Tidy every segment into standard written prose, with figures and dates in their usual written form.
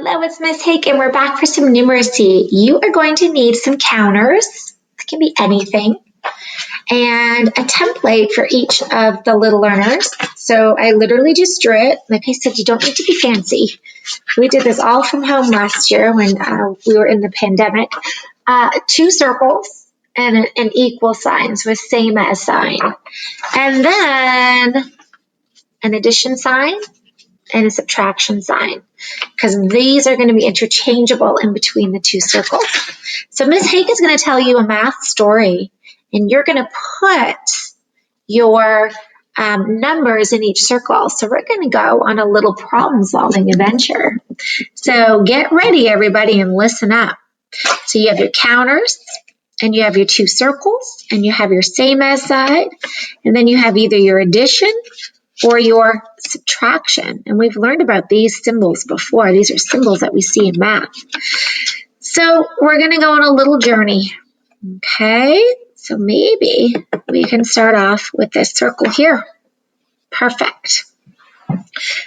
Hello, it's Miss Hake, and we're back for some numeracy. You are going to need some counters. It can be anything. And a template for each of the little learners. So I literally just drew it. Like I said, you don't need to be fancy. We did this all from home last year when we were in the pandemic. 2 circles and an equal sign, so a same as sign. And then an addition sign and a subtraction sign, because these are going to be interchangeable in between the 2 circles. So Ms. Hake is going to tell you a math story, and you're going to put your numbers in each circle. So we're going to go on a little problem-solving adventure. So get ready, everybody, and listen up. So you have your counters, and you have your 2 circles, and you have your same as side, and then you have either your addition or your subtraction. And we've learned about these symbols before. These are symbols that we see in math. So we're going to go on a little journey. Okay, so maybe we can start off with this circle here. Perfect.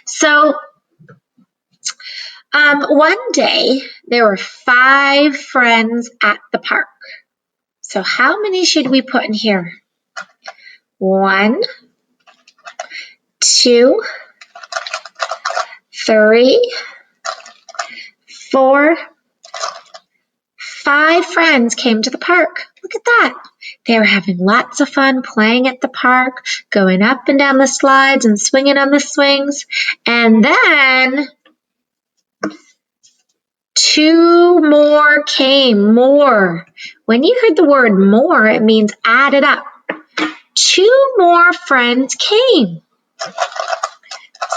So one day there were 5 friends at the park. So how many should we put in here? 1, 2, 3, 4, 5 friends came to the park. Look at that. They were having lots of fun playing at the park, going up and down the slides and swinging on the swings. And then 2 more came. More. When you heard the word more, it means add it up. 2 more friends came.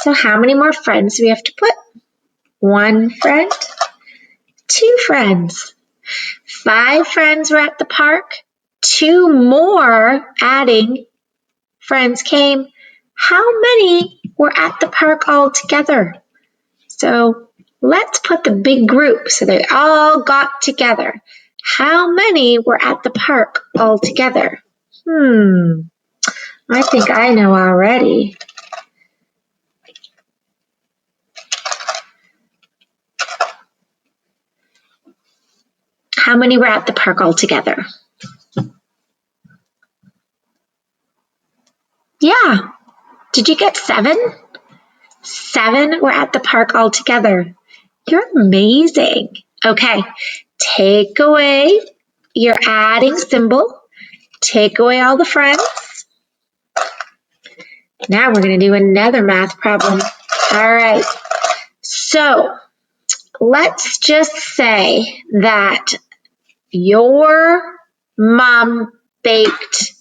So how many more friends do we have to put? 1 friend, 2 friends. 5 friends were at the park. 2 more adding friends came. How many were at the park all together? So let's put the big group so they all got together. How many were at the park all together? I think I know already. How many were at the park all together? Yeah. Did you get 7? 7 were at the park all together. You're amazing. Okay, take away your adding symbol. Take away all the friends. Now we're going to do another math problem. All right. So let's just say that your mom baked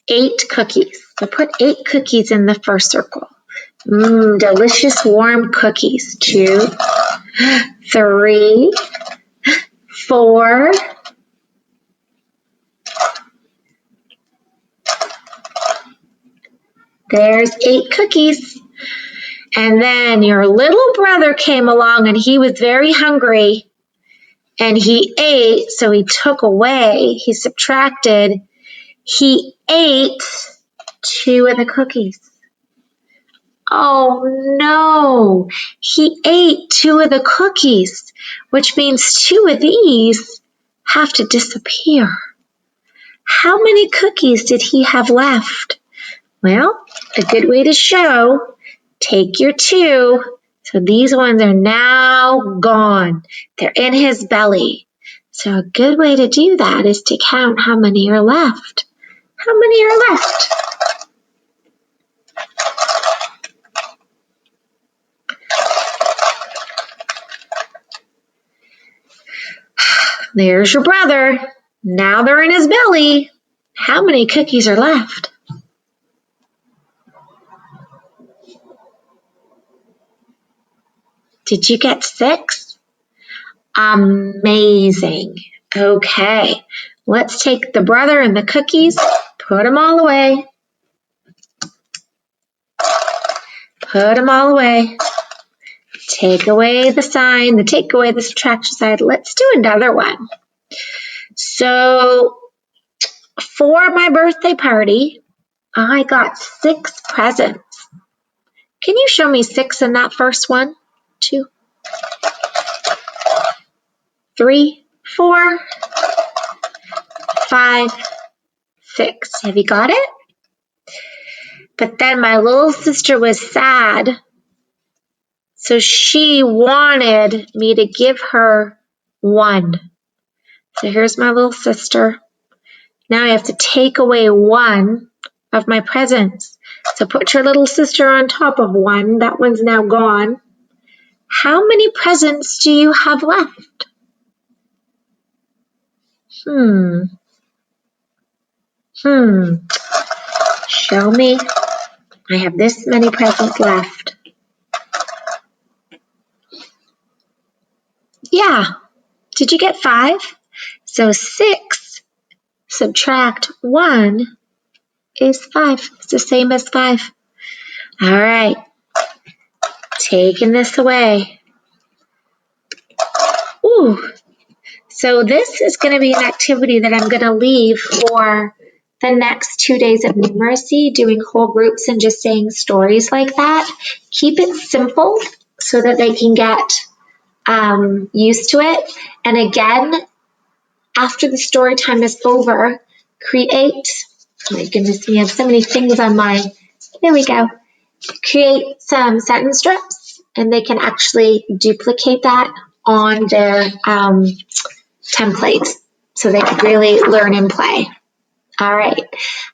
8 cookies. So put 8 cookies in the first circle. Delicious warm cookies. 2, 3, 4, there's 8 cookies. And then your little brother came along and he was very hungry and he ate, so he took away, he subtracted, he ate 2 of the cookies. Oh no, he ate 2 of the cookies, which means 2 of these have to disappear. How many cookies did he have left? Well, a good way to show, take your 2. So these ones are now gone. They're in his belly. So a good way to do that is to count how many are left. How many are left? There's your brother. Now they're in his belly. How many cookies are left? Did you get 6? Amazing. Okay, let's take the brother and the cookies, put them all away. Put them all away. Take away the sign, take away the subtraction sign. Let's do another one. So for my birthday party, I got 6 presents. Can you show me 6 in that first one? 2, 3, 4, 5, 6. Have you got it? But then my little sister was sad, so she wanted me to give her 1. So here's my little sister. Now I have to take away 1 of my presents. So put your little sister on top of 1. That one's now gone. How many presents do you have left? Show me. I have this many presents left. Yeah. Did you get 5? So 6 subtract 1 is 5. It's the same as 5. All right. Taking this away. Ooh. So this is going to be an activity that I'm going to leave for the next 2 days of numeracy, doing whole groups and just saying stories like that. Keep it simple so that they can get used to it. And again, after the story time is over, create, oh my goodness, we have so many things on my, there we go. Create some sentence strips and they can actually duplicate that on their templates so they can really learn and play. All right.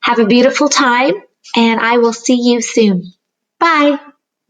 Have a beautiful time and I will see you soon. Bye.